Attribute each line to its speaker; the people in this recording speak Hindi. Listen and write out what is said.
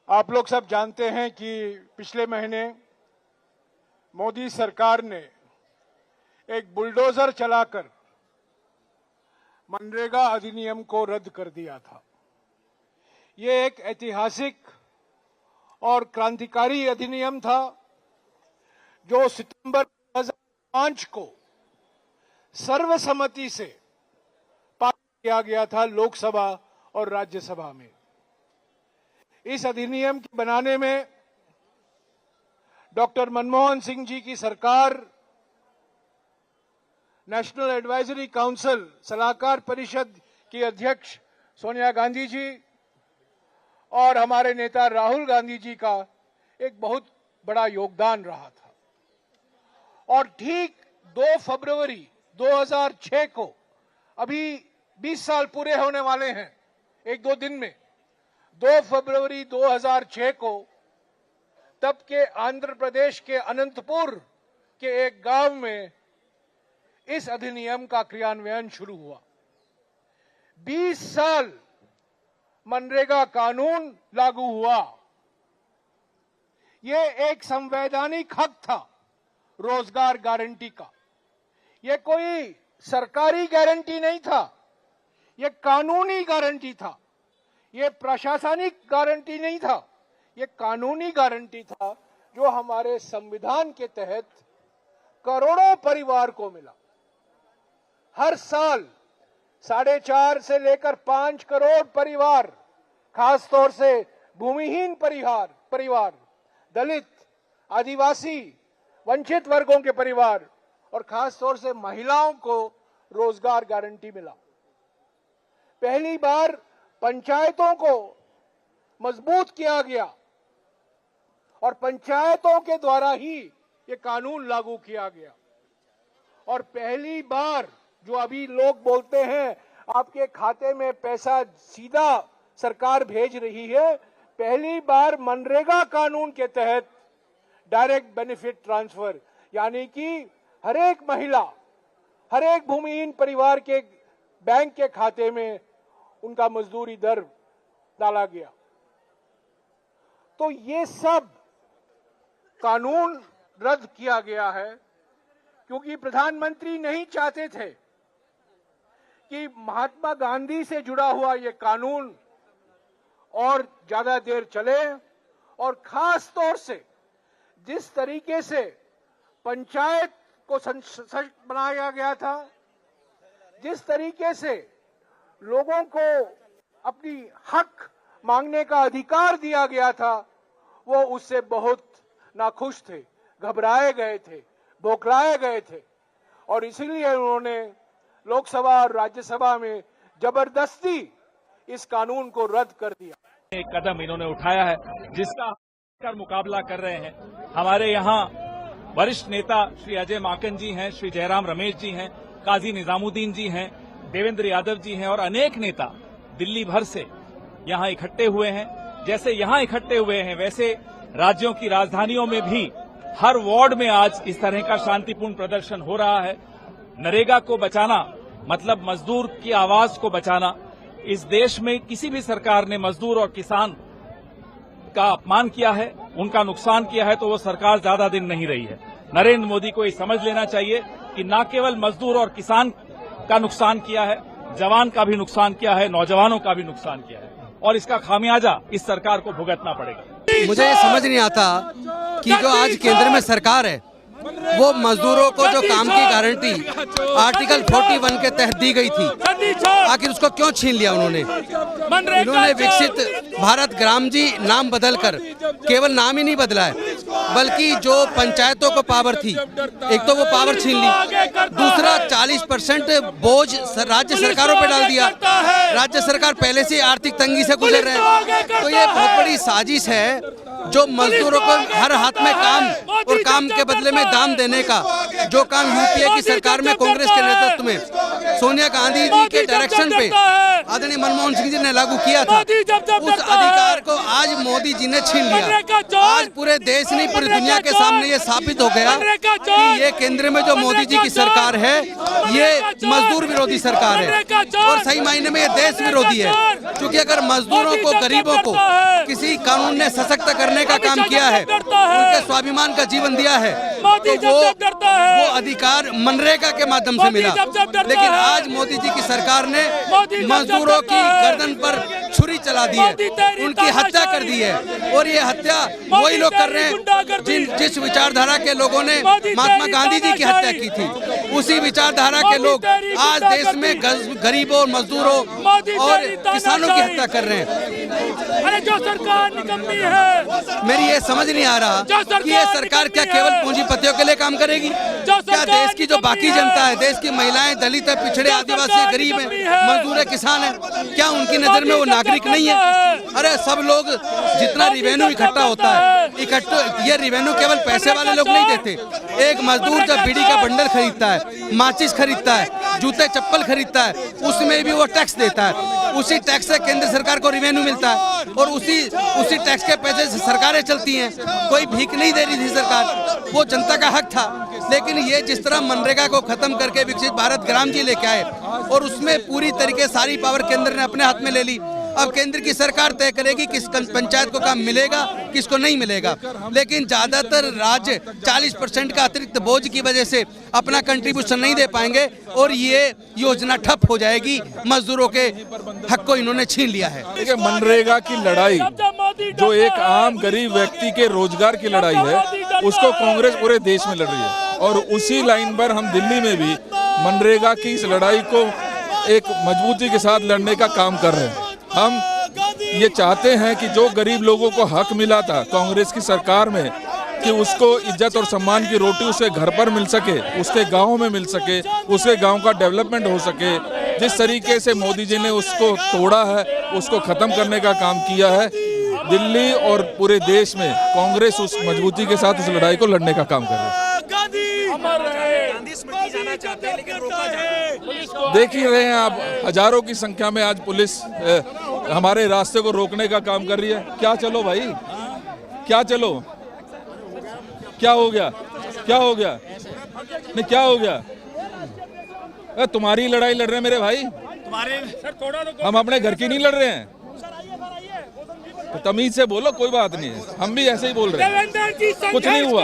Speaker 1: आप लोग सब जानते हैं कि पिछले महीने मोदी सरकार ने एक बुलडोजर चलाकर मनरेगा अधिनियम को रद्द कर दिया था। ये एक ऐतिहासिक और क्रांतिकारी अधिनियम था जो सितंबर 2005 को सर्वसम्मति से पास किया गया था लोकसभा और राज्यसभा में। इस अधिनियम के बनाने में डॉक्टर मनमोहन सिंह जी की सरकार, नेशनल एडवाइजरी काउंसिल सलाहकार परिषद की अध्यक्ष सोनिया गांधी जी और हमारे नेता राहुल गांधी जी का एक बहुत बड़ा योगदान रहा था। और ठीक 2 फरवरी 2006 को, अभी 20 साल पूरे होने वाले हैं 1-2 दिन में, 2 फरवरी 2006 को तब के आंध्र प्रदेश के अनंतपुर के एक गांव में इस अधिनियम का क्रियान्वयन शुरू हुआ। 20 साल मनरेगा कानून लागू हुआ। यह एक संवैधानिक हक था रोजगार गारंटी का। यह कोई सरकारी गारंटी नहीं था, यह कानूनी गारंटी था। यह प्रशासनिक गारंटी नहीं था, यह कानूनी गारंटी था जो हमारे संविधान के तहत करोड़ों परिवार को मिला। हर साल 4.5 से लेकर 5 करोड़ परिवार, खासतौर से भूमिहीन परिवार, दलित, आदिवासी, वंचित वर्गों के परिवार और खासतौर से महिलाओं को रोजगार गारंटी मिला। पहली बार पंचायतों को मजबूत किया गया और पंचायतों के द्वारा ही ये कानून लागू किया गया। और पहली बार, जो अभी लोग बोलते हैं आपके खाते में पैसा सीधा सरकार भेज रही है, पहली बार मनरेगा कानून के तहत डायरेक्ट बेनिफिट ट्रांसफर, यानी कि हर एक महिला, हर एक भूमिहीन परिवार के बैंक के खाते में उनका मजदूरी दर डाला गया। तो ये सब कानून रद्द किया गया है क्योंकि प्रधानमंत्री नहीं चाहते थे कि महात्मा गांधी से जुड़ा हुआ ये कानून और ज्यादा देर चले। और खास तौर से जिस तरीके से पंचायत को सशक्त बनाया गया था, जिस तरीके से लोगों को अपनी हक मांगने का अधिकार दिया गया था, वो उससे बहुत नाखुश थे, घबराए गए थे, बौखलाए गए थे। और इसीलिए उन्होंने लोकसभा और राज्यसभा में जबरदस्ती इस कानून को रद्द कर दिया।
Speaker 2: एक कदम इन्होंने उठाया है जिसका कर मुकाबला कर रहे हैं। हमारे यहाँ वरिष्ठ नेता श्री अजय माकन जी हैं, श्री जयराम रमेश जी हैं, काजी निजामुद्दीन जी हैं, देवेंद्र यादव जी हैं और अनेक नेता दिल्ली भर से यहाँ इकट्ठे हुए हैं। जैसे यहाँ इकट्ठे हुए हैं वैसे राज्यों की राजधानियों में भी हर वार्ड में आज इस तरह का शांतिपूर्ण प्रदर्शन हो रहा है। नरेगा को बचाना मतलब मजदूर की आवाज को बचाना। इस देश में किसी भी सरकार ने मजदूर और किसान का अपमान किया है, उनका नुकसान किया है, तो वो सरकार ज्यादा दिन नहीं रही है। नरेंद्र मोदी को ये समझ लेना चाहिए कि न केवल मजदूर और किसान का नुकसान किया है, जवान का भी नुकसान किया है, नौजवानों का भी नुकसान किया है और इसका खामियाजा इस सरकार को भुगतना पड़ेगा।
Speaker 3: मुझे ये समझ नहीं आता कि जो आज केंद्र में सरकार है वो मजदूरों को जो काम की गारंटी आर्टिकल 41 के तहत दी गई थी, आखिर उसको क्यों छीन लिया उन्होंने। इन्होंने विकसित भारत ग्राम जी नाम बदलकर केवल नाम ही नहीं बदला है, बल्कि जो पंचायतों को पावर थी, एक तो वो पावर छीन ली, दूसरा 40% बोझ राज्य सरकारों पे डाल दिया। राज्य सरकार पहले से आर्थिक तंगी से गुजर रहे हैं। तो ये बहुत बड़ी साजिश है जो मजदूरों को हर हाथ में काम और काम के बदले में दाम देने का जो काम यूपीए की सरकार में कांग्रेस के नेतृत्व में सोनिया गांधी जी के डायरेक्शन पे आदरणीय मनमोहन सिंह जी ने लागू किया था, उस अधिकार को आज मोदी जी ने छीन लिया। आज पूरे देश नहीं पूरी दुनिया के सामने ये साबित हो गया कि ये केंद्र में जो मोदी जी की सरकार है ये मजदूर विरोधी सरकार है और सही मायने में ये देश विरोधी है। क्योंकि अगर मजदूरों को, गरीबों को किसी कानून ने सशक्त करने का काम किया है, उनके स्वाभिमान का जीवन दिया है, तो वो अधिकार मनरेगा के माध्यम से मिला। लेकिन आज मोदी जी की सरकार ने मजदूरों की गर्दन पर छुरी चला दी है, उनकी हत्या कर दी है। और ये हत्या वही लोग कर रहे हैं जिस विचारधारा के लोगों ने महात्मा गांधी जी की हत्या की थी। उसी विचारधारा के लोग आज देश में गरीबों, मजदूरों और किसानों की हत्या कर रहे हैं।
Speaker 4: अरे जो सरकार निकम्मी है,
Speaker 3: मेरी ये समझ नहीं आ रहा कि ये सरकार क्या केवल पूंजीपतियों के लिए काम करेगी? क्या देश की जो बाकी जनता है, देश की महिलाएं, दलित है, पिछड़े, आदिवासी, गरीब है, मजदूर है, किसान है, क्या उनकी नजर में वो नागरिक नहीं है? अरे सब लोग जितना रिवेन्यू इकट्ठा होता है, ये रिवेन्यू केवल पैसे वाले लोग नहीं देते। एक मजदूर जब बीड़ी का बंडल खरीदता है, माचिस खरीदता है, जूते चप्पल खरीदता है, उसमें भी वो टैक्स देता है। उसी टैक्स से केंद्र सरकार को रिवेन्यू मिलता है और उसी टैक्स के पैसे से सरकारें चलती हैं। कोई भीख नहीं दे रही थी सरकार, वो जनता का हक था। लेकिन ये जिस तरह मनरेगा को खत्म करके विकसित भारत ग्राम जी लेके आए और उसमें पूरी तरीके सारी पावर केंद्र ने अपने हाथ में ले ली। अब केंद्र की सरकार तय करेगी किस पंचायत को काम मिलेगा, किसको नहीं मिलेगा। लेकिन ज्यादातर राज्य 40% का अतिरिक्त बोझ की वजह से अपना कंट्रीब्यूशन नहीं दे पाएंगे और ये योजना ठप हो जाएगी। मजदूरों के हक को इन्होंने छीन लिया है।
Speaker 5: देखिए, मनरेगा की लड़ाई जो एक आम गरीब व्यक्ति के रोजगार की लड़ाई है, उसको कांग्रेस पूरे देश में लड़ रही है और उसी लाइन पर हम दिल्ली में भी मनरेगा की इस लड़ाई को एक मजबूती के साथ लड़ने का काम कर रहे हैं। हम ये चाहते हैं कि जो गरीब लोगों को हक मिला था कांग्रेस की सरकार में कि उसको इज्जत और सम्मान की रोटी उसके घर पर मिल सके, उसके गांव में मिल सके, उसके गांव का डेवलपमेंट हो सके। जिस तरीके से मोदी जी ने उसको तोड़ा है, उसको खत्म करने का काम किया है, दिल्ली और पूरे देश में कांग्रेस उस मजबूती के साथ उस लड़ाई को लड़ने का काम कर रही है। देख ही रहे हैं आप, हजारों की संख्या में आज पुलिस हमारे रास्ते को रोकने का काम कर रही है। क्या चलो भाई, क्या चलो, क्या हो गया, क्या हो गया, नहीं क्या हो गया? तुम्हारी लड़ाई लड़ रहे हैं मेरे भाई, हम अपने घर की नहीं लड़ रहे हैं। तो तमीज से बोलो, कोई बात नहीं है, हम भी ऐसे ही बोल रहे हैं, कुछ नहीं हुआ।